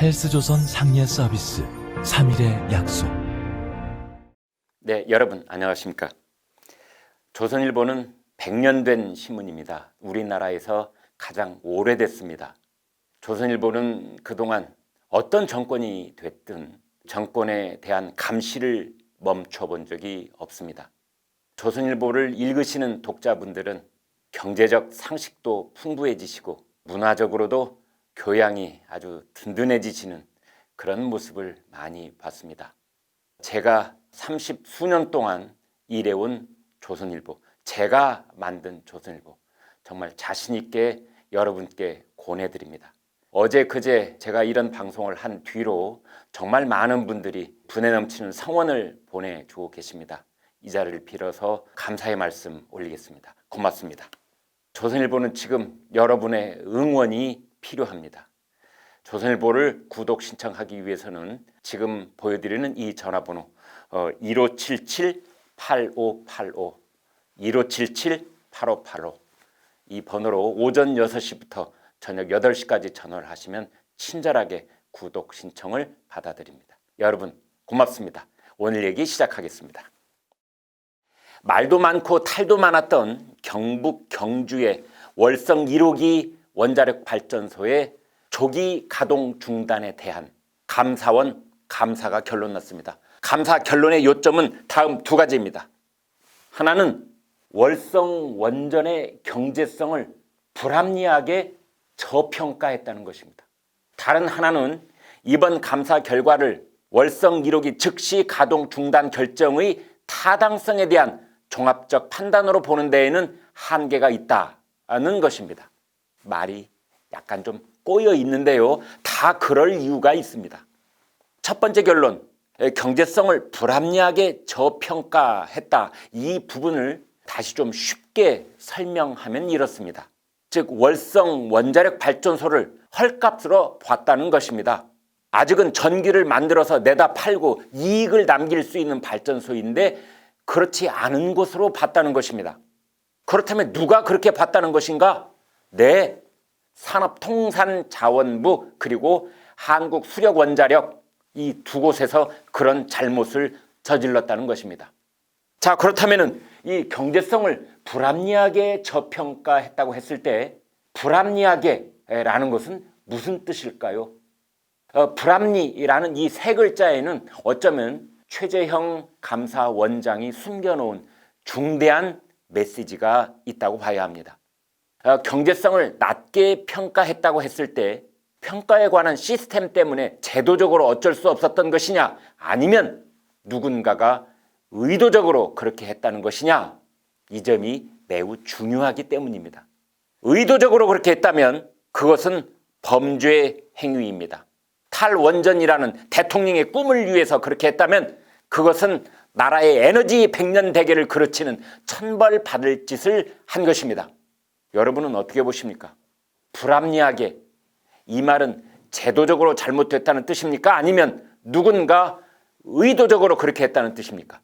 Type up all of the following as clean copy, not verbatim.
헬스조선 상례 서비스 3일의 약속. 네, 여러분 안녕하십니까? 조선일보는 100년 된 신문입니다. 우리나라에서 가장 오래됐습니다. 조선일보는 그동안 어떤 정권이 됐든 정권에 대한 감시를 멈춰본 적이 없습니다. 조선일보를 읽으시는 독자분들은 경제적 상식도 풍부해지시고 문화적으로도 교양이 아주 든든해지시는 그런 모습을 많이 봤습니다. 제가 30수년 동안 일해온 조선일보, 제가 만든 조선일보, 정말 자신 있게 여러분께 권해드립니다. 어제 그제 제가 이런 방송을 한 뒤로 정말 많은 분들이 분에 넘치는 성원을 보내주고 계십니다. 이 자리를 빌어서 감사의 말씀 올리겠습니다. 고맙습니다. 조선일보는 지금 여러분의 응원이 필요합니다. 조선일보를 구독 신청하기 위해서는 지금 보여드리는 이 전화번호 1577-8585 1577-8585 이 번호로 오전 6시부터 저녁 8시까지 전화를 하시면 친절하게 구독 신청을 받아드립니다. 여러분 고맙습니다. 오늘 얘기 시작하겠습니다. 말도 많고 탈도 많았던 경북 경주의 월성 1호기 원자력 발전소의 조기 가동 중단에 대한 감사원 감사가 결론났습니다. 감사 결론의 요점은 다음 두 가지입니다. 하나는 월성 원전의 경제성을 불합리하게 저평가했다는 것입니다. 다른 하나는 이번 감사 결과를 월성 1호기 즉시 가동 중단 결정의 타당성에 대한 종합적 판단으로 보는 데에는 한계가 있다는 것입니다. 말이 약간 좀 꼬여 있는데요. 다 그럴 이유가 있습니다. 첫 번째 결론, 경제성을 불합리하게 저평가했다. 이 부분을 다시 좀 쉽게 설명하면 이렇습니다. 즉 월성 원자력 발전소를 헐값으로 봤다는 것입니다. 아직은 전기를 만들어서 내다 팔고 이익을 남길 수 있는 발전소인데 그렇지 않은 곳으로 봤다는 것입니다. 그렇다면 누가 그렇게 봤다는 것인가? 네, 산업통상자원부 그리고 한국수력원자력 이 두 곳에서 그런 잘못을 저질렀다는 것입니다. 자, 그렇다면 이 경제성을 불합리하게 저평가했다고 했을 때 불합리하게라는 것은 무슨 뜻일까요? 불합리라는 이 세 글자에는 어쩌면 최재형 감사원장이 숨겨놓은 중대한 메시지가 있다고 봐야 합니다. 경제성을 낮게 평가했다고 했을 때 평가에 관한 시스템 때문에 제도적으로 어쩔 수 없었던 것이냐 아니면 누군가가 의도적으로 그렇게 했다는 것이냐 이 점이 매우 중요하기 때문입니다. 의도적으로 그렇게 했다면 그것은 범죄 행위입니다. 탈원전이라는 대통령의 꿈을 위해서 그렇게 했다면 그것은 나라의 에너지 백년대계를 그르치는 천벌받을 짓을 한 것입니다. 여러분은 어떻게 보십니까? 불합리하게 이 말은 제도적으로 잘못됐다는 뜻입니까? 아니면 누군가 의도적으로 그렇게 했다는 뜻입니까?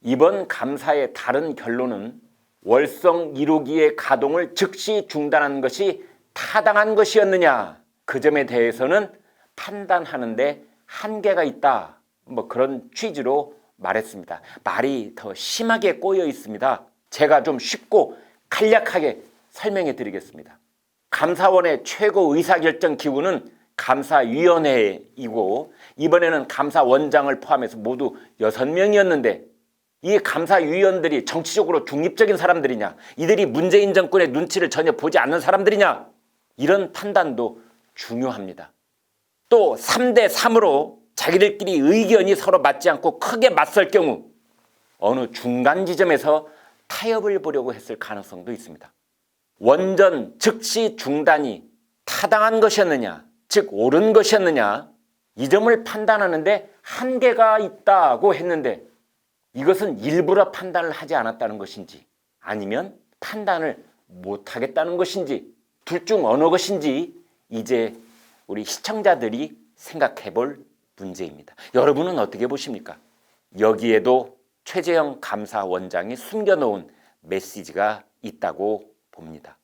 이번 감사의 다른 결론은 월성 1호기의 가동을 즉시 중단한 것이 타당한 것이었느냐 그 점에 대해서는 판단하는데 한계가 있다 그런 취지로 말했습니다. 말이 더 심하게 꼬여 있습니다. 제가 좀 쉽고 간략하게 설명해 드리겠습니다. 감사원의 최고 의사결정 기구는 감사위원회이고 이번에는 감사원장을 포함해서 모두 6명이었는데 이 감사위원들이 정치적으로 중립적인 사람들이냐 이들이 문재인 정권의 눈치를 전혀 보지 않는 사람들이냐 이런 판단도 중요합니다. 또 3대3으로 자기들끼리 의견이 서로 맞지 않고 크게 맞설 경우 어느 중간 지점에서 타협을 보려고 했을 가능성도 있습니다. 원전 즉시 중단이 타당한 것이었느냐 즉 옳은 것이었느냐 이 점을 판단하는데 한계가 있다고 했는데 이것은 일부러 판단을 하지 않았다는 것인지 아니면 판단을 못하겠다는 것인지 둘 중 어느 것인지 이제 우리 시청자들이 생각해 볼 문제입니다. 여러분은 어떻게 보십니까? 여기에도 최재형 감사원장이 숨겨놓은 메시지가 있다고 봅니다.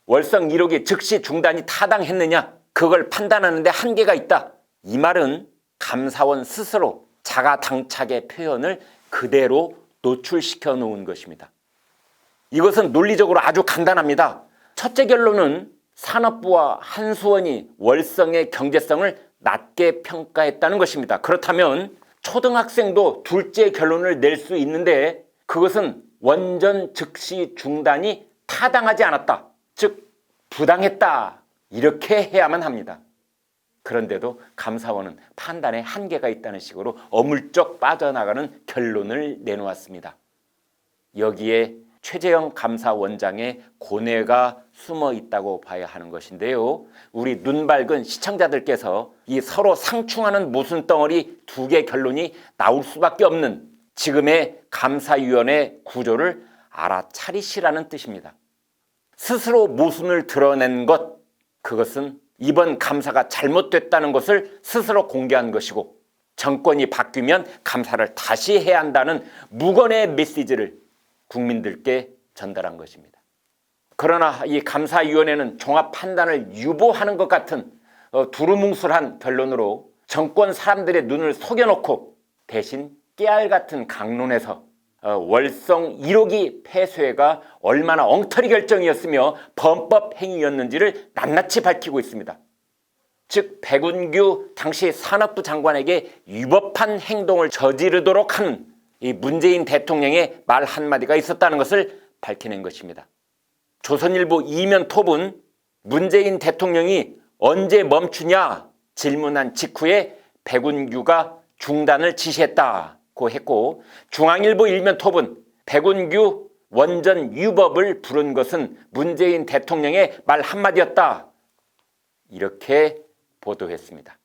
월성 1호기 즉시 중단이 타당했느냐? 그 그걸 판단하는 데 한계가 있다. 이 말은 감사원 스스로 자가당착의 표현을 그대로 노출시켜 놓은 것입니다. 이것은 논리적으로 아주 간단합니다. 첫째 결론은 산업부와 한수원이 월성의 경제성을 낮게 평가했다는 것입니다. 그렇다면 초등학생도 둘째 결론을 낼 수 있는데 그것은 원전 즉시 중단이 타당하지 않았다. 즉 부당했다. 이렇게 해야만 합니다. 그런데도 감사원은 판단에 한계가 있다는 식으로 어물쩍 빠져나가는 결론을 내놓았습니다. 여기에 최재형 감사원장의 고뇌가 숨어 있다고 봐야 하는 것인데요. 우리 눈 밝은 시청자들께서 이 서로 상충하는 모순덩어리 두 개 결론이 나올 수밖에 없는 지금의 감사위원회 구조를 알아차리시라는 뜻입니다. 스스로 모순을 드러낸 것, 그것은 이번 감사가 잘못됐다는 것을 스스로 공개한 것이고 정권이 바뀌면 감사를 다시 해야 한다는 무건의 메시지를 국민들께 전달한 것입니다. 그러나 이 감사위원회는 종합 판단을 유보하는 것 같은 두루뭉술한 결론으로 정권 사람들의 눈을 속여놓고 대신 깨알 같은 강론에서 월성 1호기 폐쇄가 얼마나 엉터리 결정이었으며 범법 행위였는지를 낱낱이 밝히고 있습니다. 즉 백운규 당시 산업부 장관에게 위법한 행동을 저지르도록 하는 이 문재인 대통령의 말 한마디가 있었다는 것을 밝혀낸 것입니다. 조선일보 이면 톱은 문재인 대통령이 언제 멈추냐 질문한 직후에 백운규가 중단을 지시했다고 했고, 중앙일보 일면 톱은 백운규 원전 유법을 부른 것은 문재인 대통령의 말 한마디였다 이렇게 보도했습니다.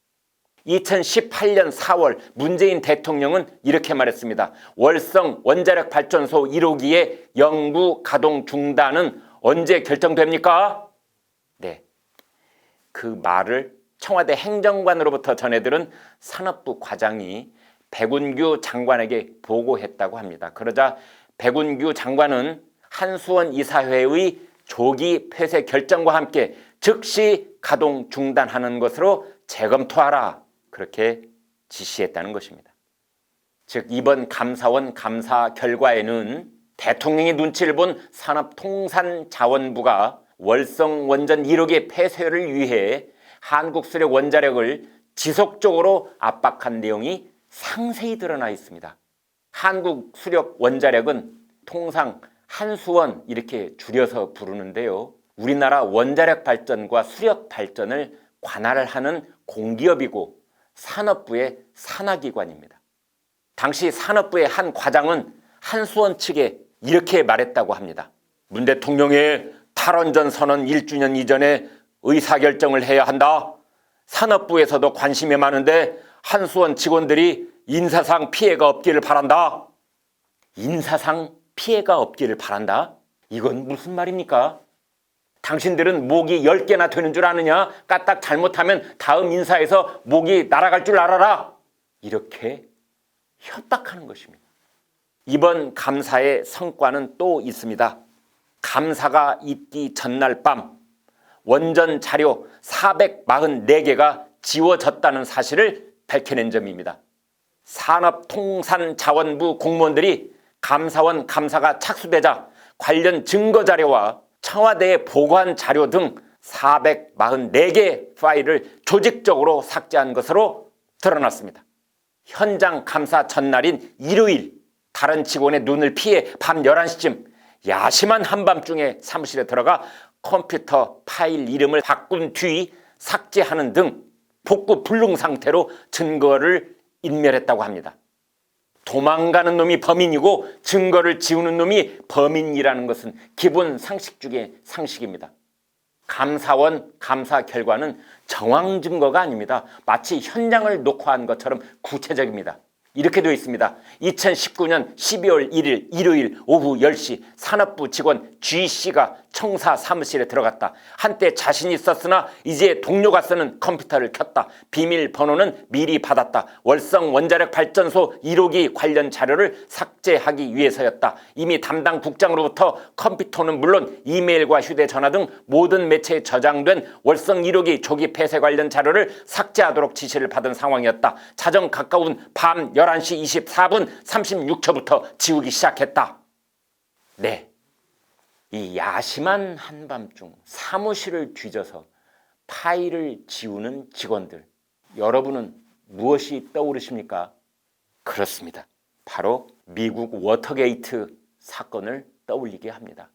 2018년 4월 문재인 대통령은 이렇게 말했습니다. 월성 원자력 발전소 1호기의 영구 가동 중단은 언제 결정됩니까? 네, 그 말을 청와대 행정관으로부터 전해들은 산업부 과장이 백운규 장관에게 보고했다고 합니다. 그러자 백운규 장관은 한수원 이사회의 조기 폐쇄 결정과 함께 즉시 가동 중단하는 것으로 재검토하라 그렇게 지시했다는 것입니다. 즉 이번 감사원 감사 결과에는 대통령의 눈치를 본 산업통상자원부가 월성 원전 1호기 폐쇄를 위해 한국수력원자력을 지속적으로 압박한 내용이 상세히 드러나 있습니다. 한국수력원자력은 통상 한수원 이렇게 줄여서 부르는데요. 우리나라 원자력 발전과 수력 발전을 관할하는 공기업이고 산업부의 산하기관입니다. 당시 산업부의 한 과장은 한수원 측에 이렇게 말했다고 합니다. 문 대통령의 탈원전 선언 1주년 이전에 의사결정을 해야 한다. 산업부에서도 관심이 많은데 한수원 직원들이 인사상 피해가 없기를 바란다. 인사상 피해가 없기를 바란다? 이건 무슨 말입니까? 당신들은 목이 10개나 되는 줄 아느냐? 까딱 잘못하면 다음 인사에서 목이 날아갈 줄 알아라. 이렇게 협박하는 것입니다. 이번 감사의 성과는 또 있습니다. 감사가 있기 전날 밤 원전 자료 444개가 지워졌다는 사실을 밝혀낸 점입니다. 산업통상자원부 공무원들이 감사원 감사가 착수되자 관련 증거 자료와 청와대에 보고한 자료 등 444개 파일을 조직적으로 삭제한 것으로 드러났습니다. 현장 감사 전날인 일요일 다른 직원의 눈을 피해 밤 11시쯤 야심한 한밤중에 사무실에 들어가 컴퓨터 파일 이름을 바꾼 뒤 삭제하는 등 복구 불능 상태로 증거를 인멸했다고 합니다. 도망가는 놈이 범인이고 증거를 지우는 놈이 범인이라는 것은 기본 상식 중의 상식입니다. 감사원 감사 결과는 정황 증거가 아닙니다. 마치 현장을 녹화한 것처럼 구체적입니다. 이렇게 되어 있습니다. 2019년 12월 1일 일요일 오후 10시 산업부 직원 G씨가 청사 사무실에 들어갔다. 한때 자신이 있었으나 이제 동료가 쓰는 컴퓨터를 켰다. 비밀번호는 미리 받았다. 월성 원자력 발전소 1호기 관련 자료를 삭제하기 위해서였다. 이미 담당 국장으로부터 컴퓨터는 물론 이메일과 휴대전화 등 모든 매체에 저장된 월성 1호기 조기 폐쇄 관련 자료를 삭제하도록 지시를 받은 상황이었다. 자정 가까운 밤 11시 24분 36초부터 지우기 시작했다. 네. 이 야심한 한밤중 사무실을 뒤져서 파일을 지우는 직원들, 여러분은 무엇이 떠오르십니까? 그렇습니다. 바로 미국 워터게이트 사건을 떠올리게 합니다.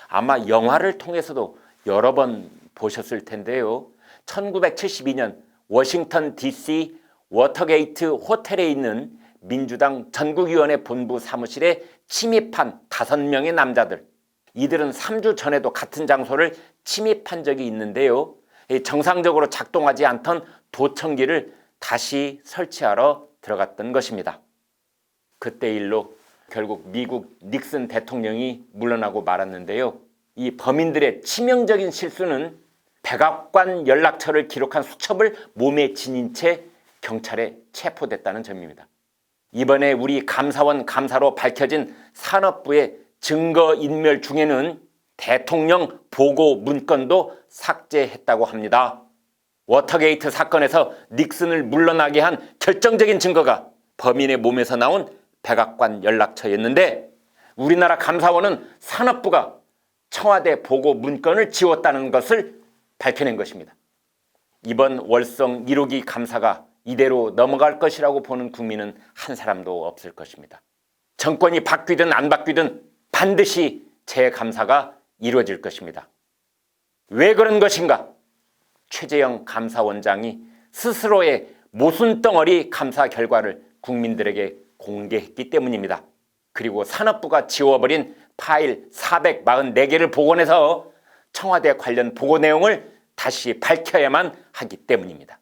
아마 영화를 통해서도 여러 번 보셨을 텐데요. 1972년 워싱턴 DC 워터게이트 호텔에 있는 민주당 전국위원회 본부 사무실에 침입한 5명의 남자들. 이들은 3주 전에도 같은 장소를 침입한 적이 있는데요. 정상적으로 작동하지 않던 도청기를 다시 설치하러 들어갔던 것입니다. 그때 일로 결국 미국 닉슨 대통령이 물러나고 말았는데요. 이 범인들의 치명적인 실수는 백악관 연락처를 기록한 수첩을 몸에 지닌 채 경찰에 체포됐다는 점입니다. 이번에 우리 감사원 감사로 밝혀진 산업부의 증거인멸 중에는 대통령 보고 문건도 삭제했다고 합니다. 워터게이트 사건에서 닉슨을 물러나게 한 결정적인 증거가 범인의 몸에서 나온 백악관 연락처였는데 우리나라 감사원은 산업부가 청와대 보고 문건을 지웠다는 것을 밝혀낸 것입니다. 이번 월성 1호기 감사가 이대로 넘어갈 것이라고 보는 국민은 한 사람도 없을 것입니다. 정권이 바뀌든 안 바뀌든 반드시 재감사가 이루어질 것입니다. 왜 그런 것인가? 최재형 감사원장이 스스로의 모순덩어리 감사 결과를 국민들에게 공개했기 때문입니다. 그리고 산업부가 지워버린 파일 444개를 복원해서 청와대 관련 보고 내용을 다시 밝혀야만 하기 때문입니다.